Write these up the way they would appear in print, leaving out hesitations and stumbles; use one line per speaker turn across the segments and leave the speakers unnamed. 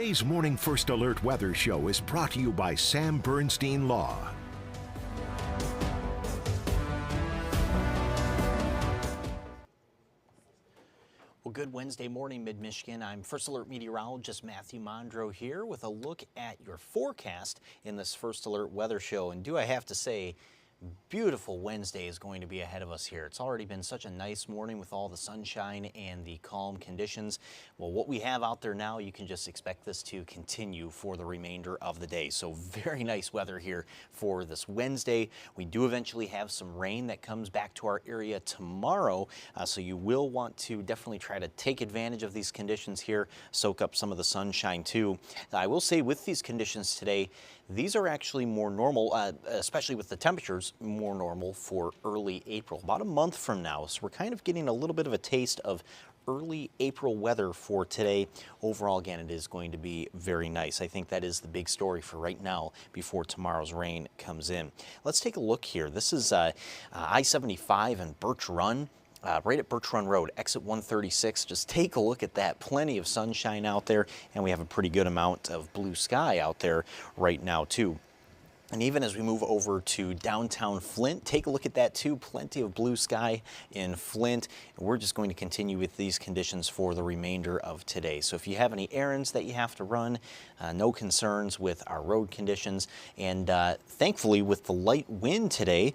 Today's Morning First Alert Weather Show is brought to you by Sam Bernstein Law.
Well, good Wednesday morning, Mid-Michigan. I'm First Alert meteorologist Matthew Mondro here with a look at your forecast in this First Alert Weather Show. And do I have to say, beautiful Wednesday is going to be ahead of us here. It's already been such a nice morning with all the sunshine and the calm conditions. Well, what we have out there now, you can just expect this to continue for the remainder of the day. So very nice weather here for this Wednesday. We do eventually have some rain that comes back to our area tomorrow. So you will want to definitely try to take advantage of these conditions here, soak up some of the sunshine too. I will say with these conditions today, these are actually more normal, especially with the temperatures, more normal for early April, about a month from now. So we're kind of getting a little bit of a taste of early April weather for today. Overall, again, it is going to be very nice. I think that is the big story for right now before tomorrow's rain comes in. Let's take a look here. This is I-75 and Birch Run. Right at Birch Run Road, exit 136. Just take a look at that. Plenty of sunshine out there, and we have a pretty good amount of blue sky out there right now, too. And even as we move over to downtown Flint, take a look at that too. Plenty of blue sky in Flint. And we're just going to continue with these conditions for the remainder of today. So if you have any errands that you have to run, no concerns with our road conditions. And thankfully, with the light wind today,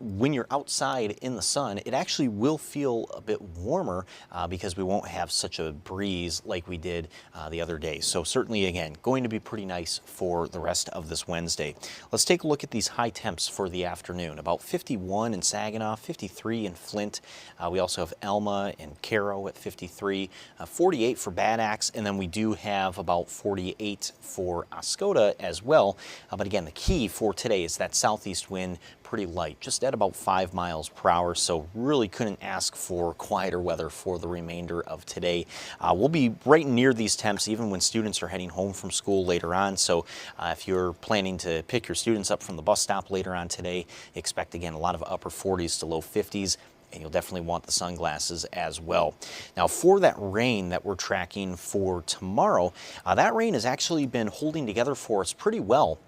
when you're outside in the sun, it actually will feel a bit warmer because we won't have such a breeze like we did the other day. So certainly, again, going to be pretty nice for the rest of this Wednesday. Let's take a look at these high temps for the afternoon. About 51 in Saginaw, 53 in Flint. We also have Elma and Caro at 53, 48 for Bad Axe, and then we do have about 48 for Oscoda as well. But again, the key for today is that southeast wind, pretty light, just at about 5 miles per hour, so really couldn't ask for quieter weather for the remainder of today. We'll be right near these temps even when students are heading home from school later on, so if you're planning to pick your students up from the bus stop later on today, expect again a lot of upper 40s to low 50s. And you'll definitely want the sunglasses as well. Now for that rain that we're tracking for tomorrow, that rain has actually been holding together for us pretty well.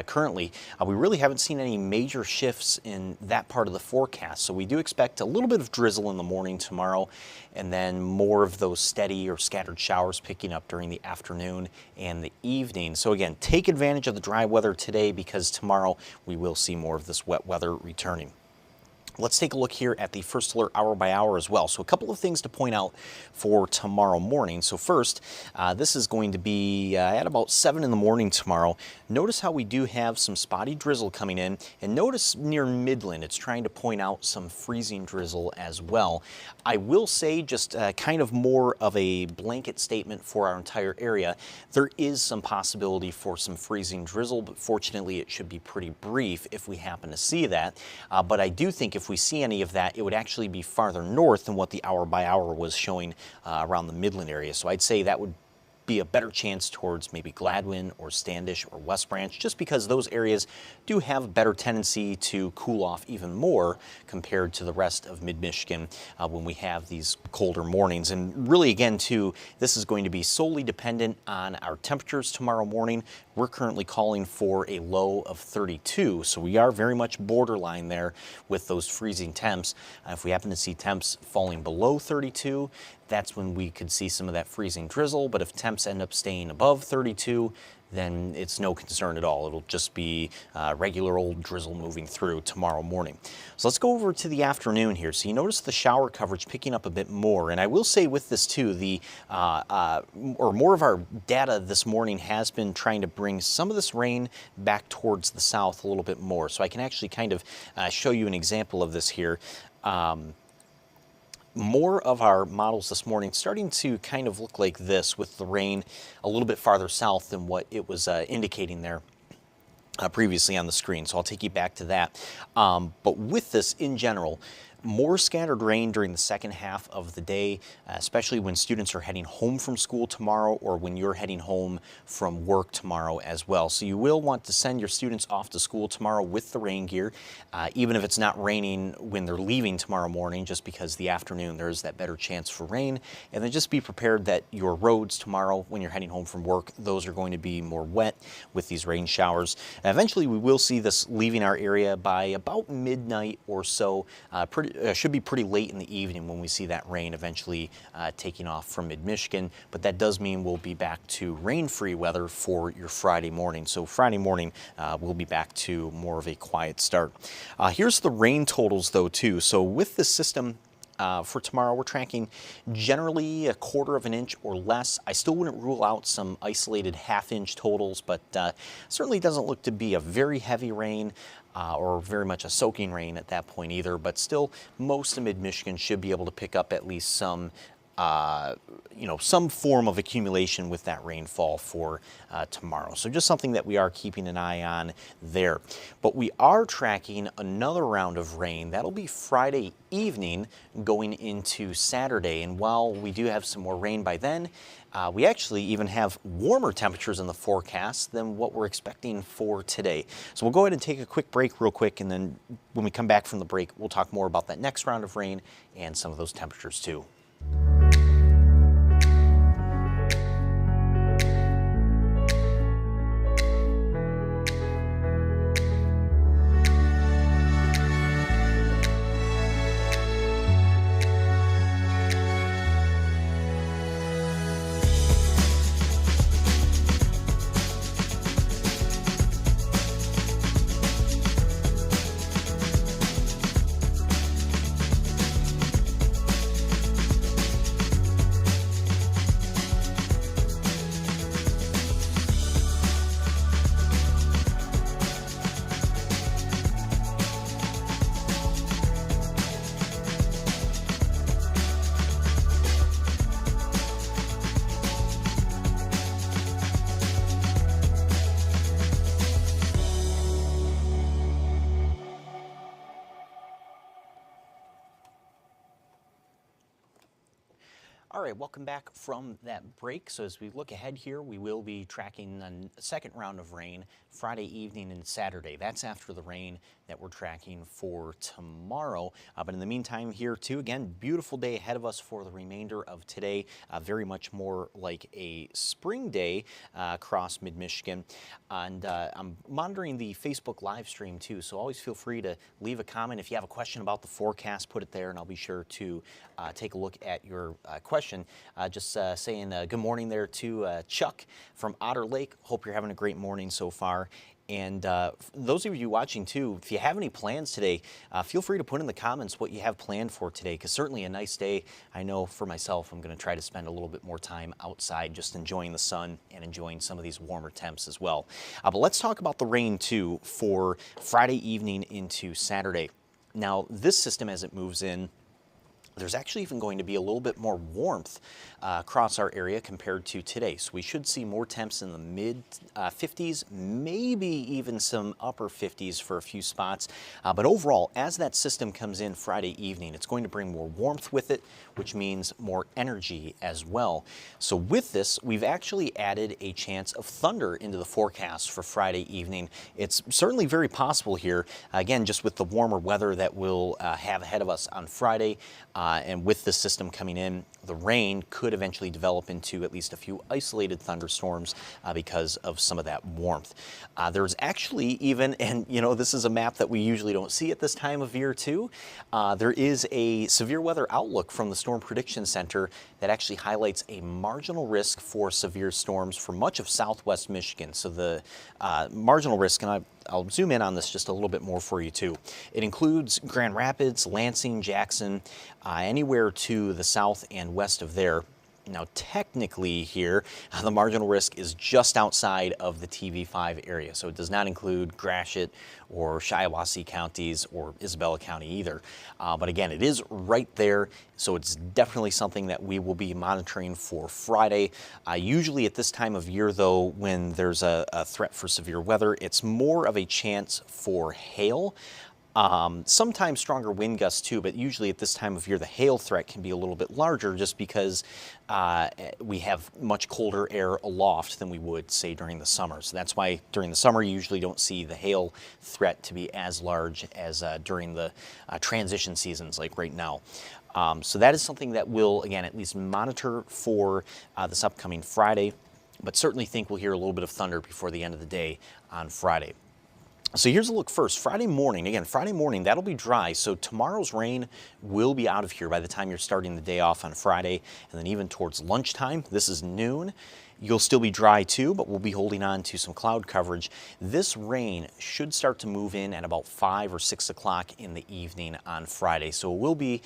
Currently, we really haven't seen any major shifts in that part of the forecast, so we do expect a little bit of drizzle in the morning tomorrow, and then more of those steady or scattered showers picking up during the afternoon and the evening. So again, take advantage of the dry weather today because tomorrow we will see more of this wet weather returning. Let's take a look here at the First Alert hour by hour as well. So a couple of things to point out for tomorrow morning. So first, this is going to be at about 7 in the morning tomorrow. Notice how we do have some spotty drizzle coming in, and notice near Midland, it's trying to point out some freezing drizzle as well. I will say just kind of more of a blanket statement for our entire area. There is some possibility for some freezing drizzle, but fortunately it should be pretty brief if we happen to see that. But I do think if we see any of that, it would actually be farther north than what the hour by hour was showing around the Midland area. So I'd say that would be a better chance towards maybe Gladwin or Standish or West Branch, just because those areas do have a better tendency to cool off even more compared to the rest of mid-Michigan when we have these colder mornings. And really, again, too, this is going to be solely dependent on our temperatures tomorrow morning. We're currently calling for a low of 32, so we are very much borderline there with those freezing temps. If we happen to see temps falling below 32, that's when we could see some of that freezing drizzle. But if temps end up staying above 32, then it's no concern at all. It'll just be regular old drizzle moving through tomorrow morning. So let's go over to the afternoon here. So you notice the shower coverage picking up a bit more. And I will say with this too, more of our data this morning has been trying to bring some of this rain back towards the south a little bit more. So I can actually kind of show you an example of this here. More of our models this morning starting to kind of look like this, with the rain a little bit farther south than what it was indicating there previously on the screen. So I'll take you back to that. But with this in general, More scattered rain during the second half of the day, especially when students are heading home from school tomorrow or when you're heading home from work tomorrow as well. So you will want to send your students off to school tomorrow with the rain gear, even if it's not raining when they're leaving tomorrow morning, just because the afternoon there's that better chance for rain. And then just be prepared that your roads tomorrow when you're heading home from work, those are going to be more wet with these rain showers. And eventually we will see this leaving our area by about midnight or so. Should be pretty late in the evening when we see that rain eventually taking off from mid-Michigan, but that does mean we'll be back to rain-free weather for your Friday morning. So Friday morning we'll be back to more of a quiet start. Here's the rain totals though too. So with this system, for tomorrow, we're tracking generally 1/4 of an inch or less. I still wouldn't rule out some isolated half-inch totals, but certainly doesn't look to be a very heavy rain or very much a soaking rain at that point either. But still, most of mid-Michigan should be able to pick up at least some some form of accumulation with that rainfall for tomorrow. So just something that we are keeping an eye on there. But we are tracking another round of rain. That'll be Friday evening going into Saturday. And while we do have some more rain by then, we actually even have warmer temperatures in the forecast than what we're expecting for today. So we'll go ahead and take a quick break real quick, and then when we come back from the break, we'll talk more about that next round of rain and some of those temperatures too. All right, welcome back from that break. So as we look ahead here, we will be tracking a second round of rain Friday evening and Saturday. That's after the rain that we're tracking for tomorrow. But in the meantime here too, again, beautiful day ahead of us for the remainder of today. Very much more like a spring day across mid-Michigan. And I'm monitoring the Facebook live stream too, so always feel free to leave a comment. If you have a question about the forecast, put it there and I'll be sure to take a look at your question. Just saying good morning there to Chuck from Otter Lake. Hope you're having a great morning so far. And those of you watching too, if you have any plans today, feel free to put in the comments what you have planned for today, because certainly a nice day. I know for myself, I'm going to try to spend a little bit more time outside just enjoying the sun and enjoying some of these warmer temps as well. But let's talk about the rain too for Friday evening into Saturday. Now, this system as it moves in, there's actually even going to be a little bit more warmth across our area compared to today. So we should see more temps in the mid 50s, maybe even some upper 50s for a few spots. But overall, as that system comes in Friday evening, it's going to bring more warmth with it, which means more energy as well. So with this, we've actually added a chance of thunder into the forecast for Friday evening. It's certainly very possible here, again, just with the warmer weather that we'll have ahead of us on Friday. And with this system coming in, the rain could eventually develop into at least a few isolated thunderstorms because of some of that warmth. There's actually even, and you know, this is a map that we usually don't see at this time of year too, there is a severe weather outlook from the Storm Prediction Center that actually highlights a marginal risk for severe storms for much of southwest Michigan. So the marginal risk, and I'll zoom in on this just a little bit more for you too. It includes Grand Rapids, Lansing, Jackson, anywhere to the south and west of there. Now, technically here, the marginal risk is just outside of the TV5 area, so it does not include Gratiot or Shiawassee counties or Isabella County either. But again, it is right there, so it's definitely something that we will be monitoring for Friday. Usually at this time of year, though, when there's a threat for severe weather, it's more of a chance for hail. Sometimes stronger wind gusts too, but usually at this time of year the hail threat can be a little bit larger just because we have much colder air aloft than we would, say, during the summer. So that's why during the summer you usually don't see the hail threat to be as large as during the transition seasons like right now. So that is something that we'll, again, at least monitor for this upcoming Friday, but certainly think we'll hear a little bit of thunder before the end of the day on Friday. So here's a look first. Friday morning, again, Friday morning, that'll be dry. So tomorrow's rain will be out of here by the time you're starting the day off on Friday. And then even towards lunchtime, this is noon, you'll still be dry too, but we'll be holding on to some cloud coverage. This rain should start to move in at about 5 or 6 o'clock in the evening on Friday. So it will be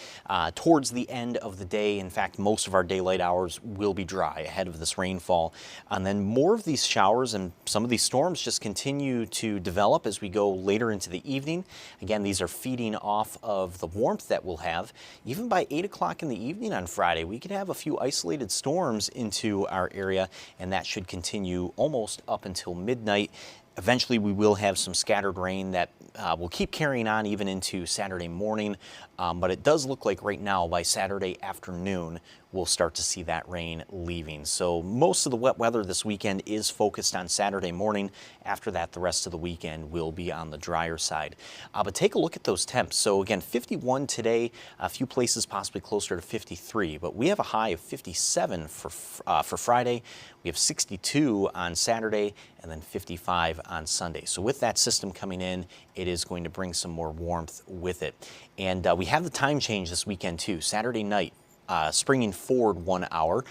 towards the end of the day. In fact, most of our daylight hours will be dry ahead of this rainfall. And then more of these showers and some of these storms just continue to develop as we go later into the evening. Again, these are feeding off of the warmth that we'll have. Even by 8 o'clock in the evening on Friday, we could have a few isolated storms into our area, and that should continue almost up until midnight. Eventually, we will have some scattered rain that will keep carrying on even into Saturday morning, but it does look like right now by Saturday afternoon, we'll start to see that rain leaving. So most of the wet weather this weekend is focused on Saturday morning. After that, the rest of the weekend will be on the drier side. But take a look at those temps. So again, 51 today, a few places possibly closer to 53, but we have a high of 57 for Friday. We have 62 on Saturday and then 55 on Sunday. So with that system coming in, it is going to bring some more warmth with it. And we have the time change this weekend too, Saturday night. Springing forward 1 hour.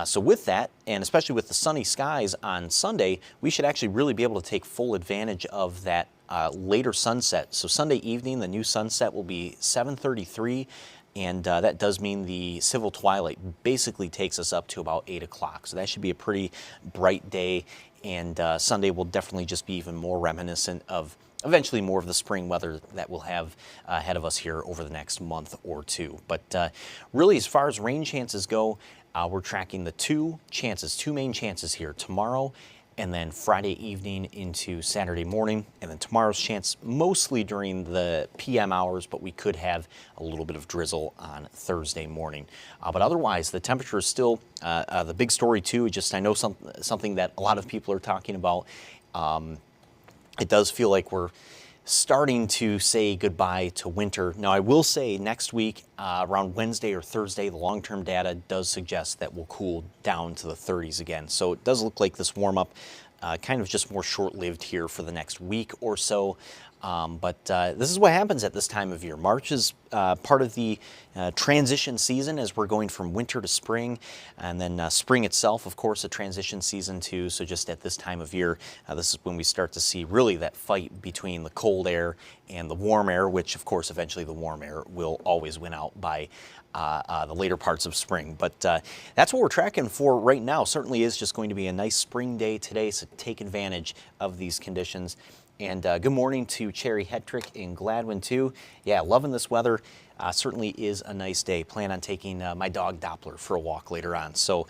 So with that, and especially with the sunny skies on Sunday, we should actually really be able to take full advantage of that later sunset. So Sunday evening, the new sunset will be 7:33, and that does mean the civil twilight basically takes us up to about 8 o'clock. So that should be a pretty bright day, and Sunday will definitely just be even more reminiscent of eventually more of the spring weather that we'll have ahead of us here over the next month or two. But really, as far as rain chances go, we're tracking the two main chances here, tomorrow and then Friday evening into Saturday morning. And then tomorrow's chance mostly during the PM hours, but we could have a little bit of drizzle on Thursday morning. But otherwise, the temperature is still the big story too. Just I know something that a lot of people are talking about. It does feel like we're starting to say goodbye to winter. Now, I will say next week, around Wednesday or Thursday, the long-term data does suggest that we'll cool down to the 30s again. So it does look like this warm-up kind of just more short-lived here for the next week or so. But this is what happens at this time of year. March is part of the transition season as we're going from winter to spring, and then spring itself, of course, a transition season too. So just at this time of year, this is when we start to see really that fight between the cold air and the warm air, which of course eventually the warm air will always win out by the later parts of spring. But that's what we're tracking for right now. Certainly is just going to be a nice spring day today, so take advantage of these conditions. And good morning to Cherry Hetrick in Gladwin too. Yeah, loving this weather. Certainly is a nice day. Plan on taking my dog Doppler for a walk later on. So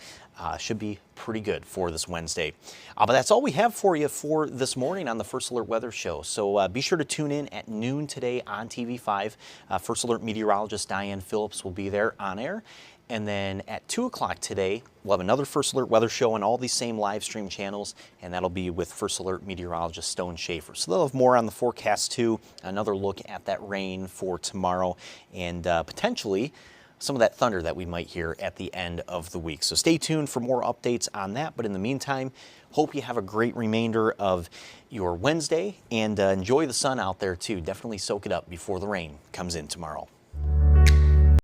should be pretty good for this Wednesday. But that's all we have for you for this morning on the First Alert Weather Show. So be sure to tune in at noon today on TV5. First Alert meteorologist Diane Phillips will be there on air. And then at 2 o'clock today, we'll have another First Alert Weather Show on all these same live stream channels, and that'll be with First Alert meteorologist Stone Schaefer. So they'll have more on the forecast too, another look at that rain for tomorrow, and potentially some of that thunder that we might hear at the end of the week. So stay tuned for more updates on that. But in the meantime, hope you have a great remainder of your Wednesday, and enjoy the sun out there too. Definitely soak it up before the rain comes in tomorrow.